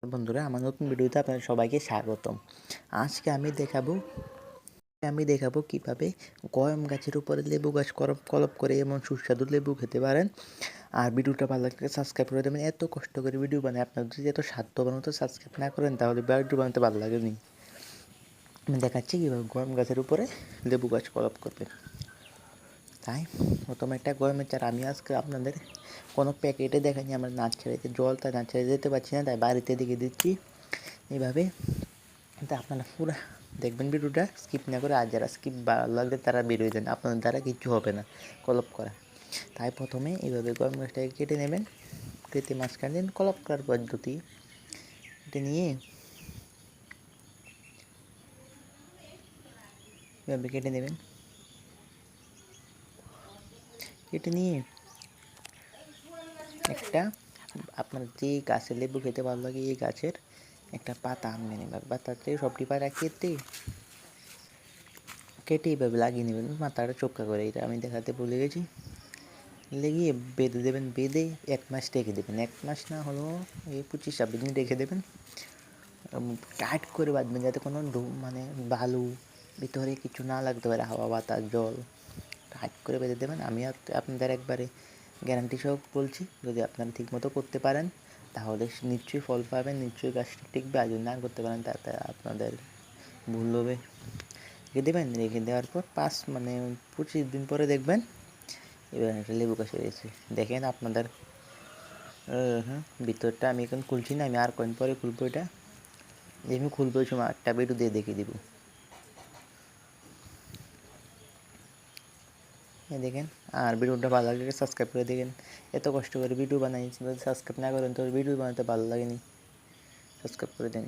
বন্ধুরা, আমার নতুন ভিডিওতে আপনাদের সবাইকে স্বাগতম। আজকে আমি দেখাবো কিভাবে গম গাছের উপরে লেবু গাছ কলপ করে এমন সুস্বাদু লেবু খেতে পারেন। আর ভিডিওটা ভালো লাগলে সাবস্ক্রাইব করে দেবেন। এত কষ্ট করে ভিডিও বানাই, আপনারা যদি এত স্বার্থবান তো সাবস্ক্রাইব না করেন তাহলে ভিডিও বানাতে ভালো লাগেনি। আমি দেখাচ্ছি কীভাবে গম গাছের উপরে লেবু গাছ কলপ করবে। তাই প্রথমে একটা গমের চারা আমি আজকে আপনাদের কোনো প্যাকেটে দেখাইনি, আমরা নার্সারিতে জলটা নার্সারিতে যেতে পারছি না, তাই বাড়িতে দেখে দিচ্ছি এইভাবে। কিন্তু আপনারা পুরো দেখবেন ভিডিওটা, স্কিপ না করে। আর যারা স্কিপ ভালো লাগলে তারা বেরোয় দেন, আপনাদের দ্বারা কিচ্ছু হবে না কলপ করা। তাই প্রথমে এইভাবে গম গাছটাকে কেটে নেবেন, কেটে মাঝখানে দিন কলপ করার পদ্ধতি কেটে নিয়ে এভাবে কেটে নেবেন। কেটে নিয়ে একটা আপনার যে গাছের লেবু খেতে ভালো লাগে এই গাছের একটা পাতা আনবেন। এবার পাতাতে সবটি পাতা কেটে এইভাবে লাগিয়ে নেবেন মাথাটা চোখা করে। এটা আমি দেখাতে ভুলে গেছি। লেগিয়ে বেঁধে দেবেন, বেঁধে 1 মাস রেখে দেবেন। 1 মাস না হলেও এই 25-26 দিন রেখে দেবেন। টাইট করে বাঁধবেন যাতে কোনো মানে বালু ভিতরে কিছু না লাগতে পারে, হাওয়া বাতাস জল। টাইট করে বেঁধে দেবেন। আমি আপনাদের একবারে গ্যারান্টি সহ বলছি, যদি আপনারা ঠিকমতো করতে পারেন তাহলে নিশ্চয়ই ফল পাবেন, নিশ্চয়ই গাছটা টিকবে। আর যদি না করতে পারেন তাতে আপনাদের ভুল হবে। রেখে দেবেন। রেখে দেওয়ার পর 25 দিন পরে দেখবেন এবার একটা লেবু গাছ হয়েছে। দেখেন আপনাদের ভিতরটা আমি এখন খুলছি না, আমি আর কয়েন পরে খুলবো। এটা আমি খুলবো ওই সময় একটা ভিডিও দিয়ে দেখিয়ে দিব। দেখেন। আর ভিডিওটা ভালো লাগলে সাবস্ক্রাইব করে দেখেন। এত কষ্ট করে ভিডিও বানাই, সাবস্ক্রাইব না করেন তো ভিডিও বানাতে ভালো লাগেনি। সাবস্ক্রাইব করে দেন।